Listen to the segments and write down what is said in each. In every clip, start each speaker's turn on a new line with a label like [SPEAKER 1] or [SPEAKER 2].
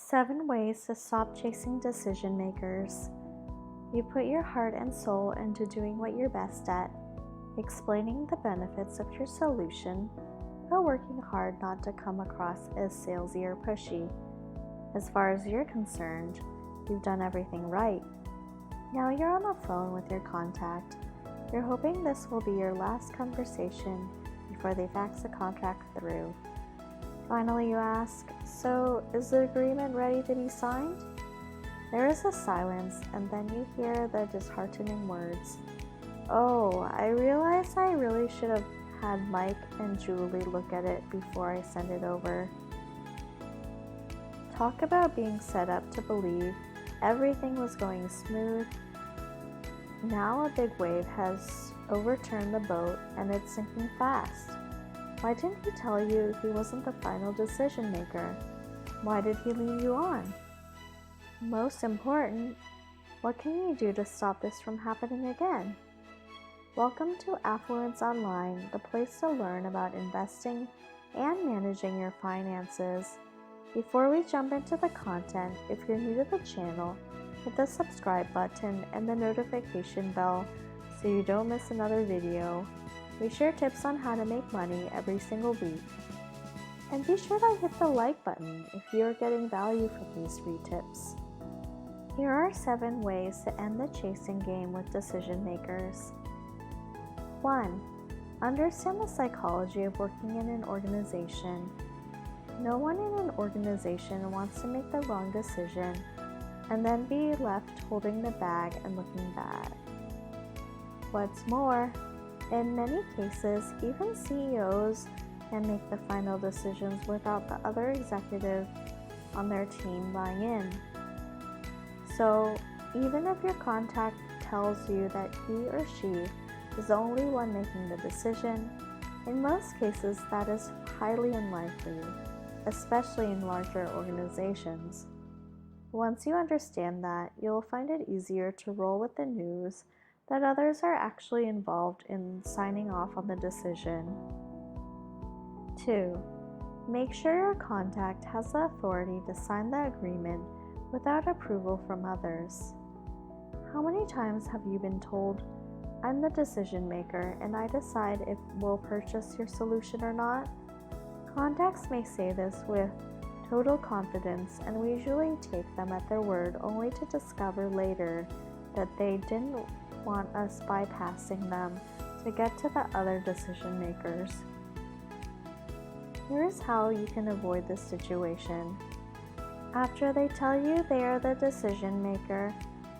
[SPEAKER 1] 7 ways to stop chasing decision makers. You put your heart and soul into doing what you're best at, explaining the benefits of your solution, but working hard not to come across as salesy or pushy. As far as you're concerned, you've done everything right. Now you're on the phone with your contact. You're hoping this will be your last conversation before they fax the contract through. Finally, you ask, "So, is the agreement ready to be signed?" There is a silence, and then you hear the disheartening words, "Oh, I realized I really should have had Mike and Julie look at it before I sent it over." Talk about being set up to believe everything was going smooth. Now a big wave has overturned the boat and it's sinking fast. Why didn't he tell you he wasn't the final decision maker? Why did he lead you on? Most important, what can you do to stop this from happening again? Welcome to Affluence Online, the place to learn about investing and managing your finances. Before we jump into the content, if you're new to the channel, hit the subscribe button and the notification bell so you don't miss another video. We share tips on how to make money every single week. And be sure to hit the like button if you're getting value from these free tips. Here are 7 ways to end the chasing game with decision makers. 1. Understand the psychology of working in an organization. No one in an organization wants to make the wrong decision and then be left holding the bag and looking bad. What's more, in many cases, even CEOs can make the final decisions without the other executive on their team buying in. So, even if your contact tells you that he or she is the only one making the decision, in most cases that is highly unlikely, especially in larger organizations. Once you understand that, you'll find it easier to roll with the news that others are actually involved in signing off on the decision. 2. Make sure your contact has the authority to sign the agreement without approval from others. How many times have you been told, "I'm the decision maker and I decide if we'll purchase your solution or not"? Contacts may say this with total confidence, and we usually take them at their word only to discover later that they didn't want us bypassing them to get to the other decision makers. Here's how you can avoid this situation. After they tell you they are the decision maker,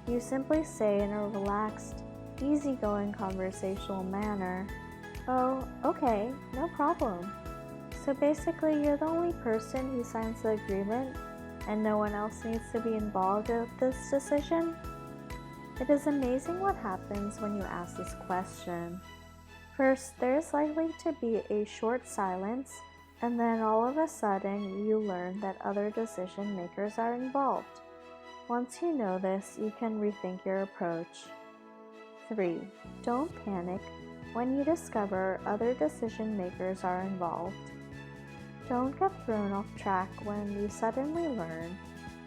[SPEAKER 1] you simply say in a relaxed, easygoing conversational manner, "Oh, okay, no problem. So basically, you're the only person who signs the agreement and no one else needs to be involved with this decision?" It is amazing what happens when you ask this question. First, there is likely to be a short silence, and then all of a sudden, you learn that other decision makers are involved. Once you know this, you can rethink your approach. 3. Don't panic when you discover other decision makers are involved. Don't get thrown off track when you suddenly learn,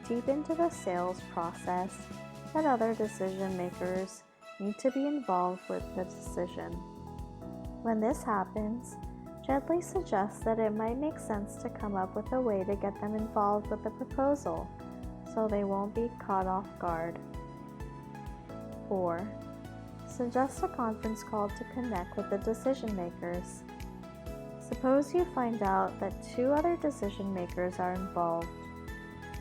[SPEAKER 1] deep into the sales process, that other decision makers need to be involved with the decision. When this happens, gently suggest that it might make sense to come up with a way to get them involved with the proposal, so they won't be caught off guard. 4. Suggest a conference call to connect with the decision makers. Suppose you find out that 2 other decision makers are involved.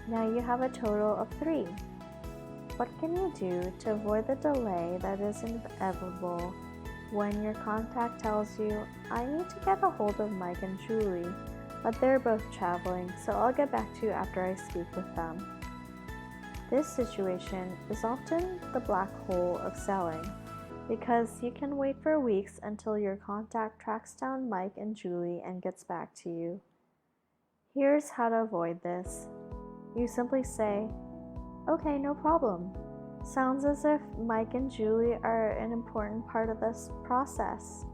[SPEAKER 1] Now you have a total of 3. What can you do to avoid the delay that is inevitable when your contact tells you, "I need to get a hold of Mike and Julie, but they're both traveling, so I'll get back to you after I speak with them"? This situation is often the black hole of selling, because you can wait for weeks until your contact tracks down Mike and Julie and gets back to you. Here's how to avoid this. You simply say, "Okay, no problem. Sounds as if Mike and Julie are an important part of this process.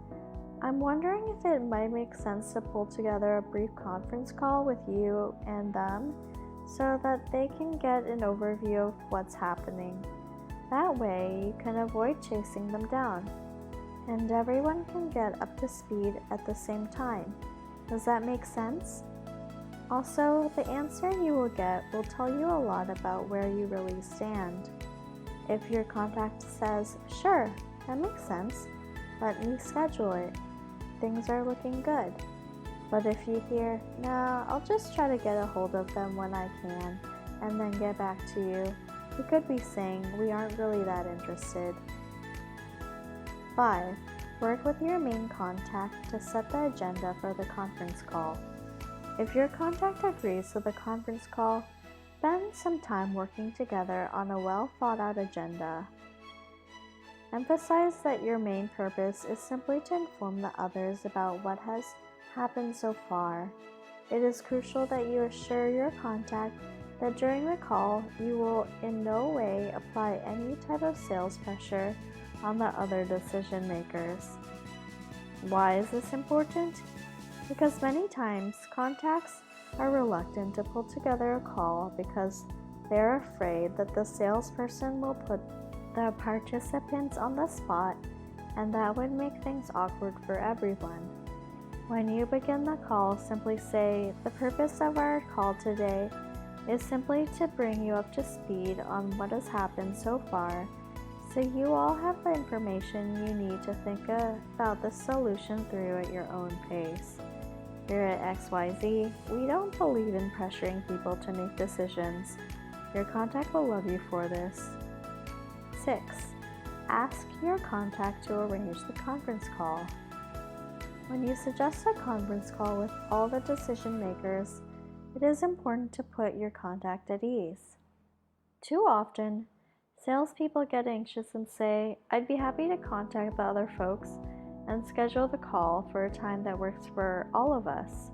[SPEAKER 1] I'm wondering if it might make sense to pull together a brief conference call with you and them so that they can get an overview of what's happening. That way, you can avoid chasing them down, and everyone can get up to speed at the same time. Does that make sense? Also, the answer you will get will tell you a lot about where you really stand. If your contact says, "Sure, that makes sense, let me schedule it. Things are looking good." But if you hear, "Nah, I'll just try to get a hold of them when I can and then get back to you," you could be saying, "We aren't really that interested." 5. Work with your main contact to set the agenda for the conference call. If your contact agrees with the conference call, spend some time working together on a well thought out agenda. Emphasize that your main purpose is simply to inform the others about what has happened so far. It is crucial that you assure your contact that during the call you will in no way apply any type of sales pressure on the other decision makers. Why is this important? Because many times contacts are reluctant to pull together a call because they're afraid that the salesperson will put the participants on the spot, and that would make things awkward for everyone. When you begin the call, simply say, "The purpose of our call today is simply to bring you up to speed on what has happened so far, so you all have the information you need to think about the solution through at your own pace. Here at XYZ, we don't believe in pressuring people to make decisions. Your contact will love you for this." 6. Ask your contact to arrange the conference call. When you suggest a conference call with all the decision makers, it is important to put your contact at ease. Too often, salespeople get anxious and say, "I'd be happy to contact the other folks and schedule the call for a time that works for all of us,"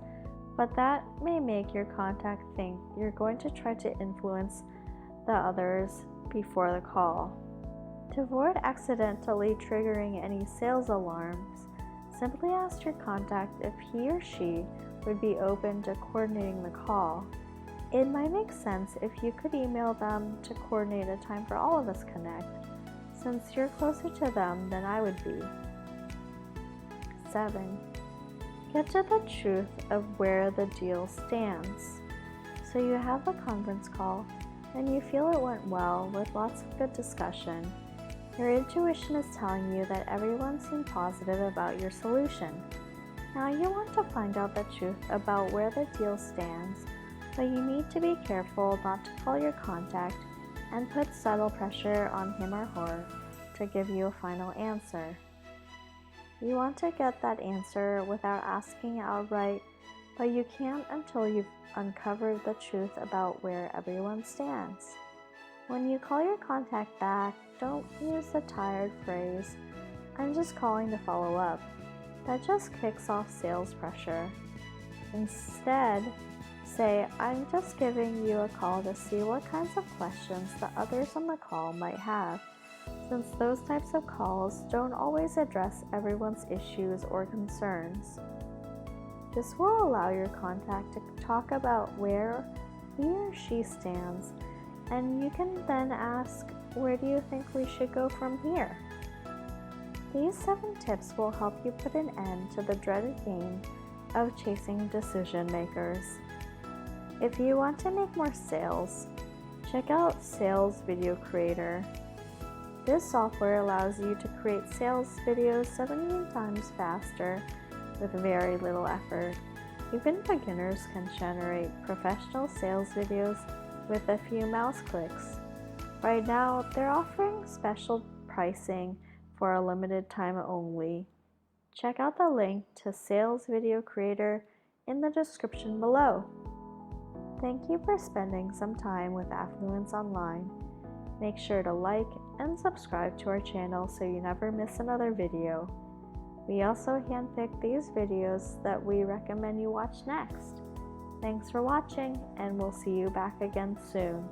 [SPEAKER 1] but that may make your contact think you're going to try to influence the others before the call. To avoid accidentally triggering any sales alarms, simply ask your contact if he or she would be open to coordinating the call. It might make sense if you could email them to coordinate a time for all of us connect, since you're closer to them than I would be. 7. Get to the truth of where the deal stands. So you have the conference call and you feel it went well with lots of good discussion. Your intuition is telling you that everyone seemed positive about your solution. Now you want to find out the truth about where the deal stands, but you need to be careful not to call your contact and put subtle pressure on him or her to give you a final answer. You want to get that answer without asking outright, but you can't until you've uncovered the truth about where everyone stands. When you call your contact back, don't use the tired phrase, "I'm just calling to follow up." That just kicks off sales pressure. Instead, say, "I'm just giving you a call to see what kinds of questions the others on the call might have," since those types of calls don't always address everyone's issues or concerns. This will allow your contact to talk about where he or she stands, and you can then ask, "Where do you think we should go from here?" These 7 tips will help you put an end to the dreaded game of chasing decision makers. If you want to make more sales, check out Sales Video Creator. This software allows you to create sales videos 17 times faster with very little effort. Even beginners can generate professional sales videos with a few mouse clicks. Right now, they're offering special pricing for a limited time only. Check out the link to Sales Video Creator in the description below. Thank you for spending some time with Affluence Online. Make sure to like and subscribe to our channel so you never miss another video. We also handpick these videos that we recommend you watch next. Thanks for watching, and we'll see you back again soon.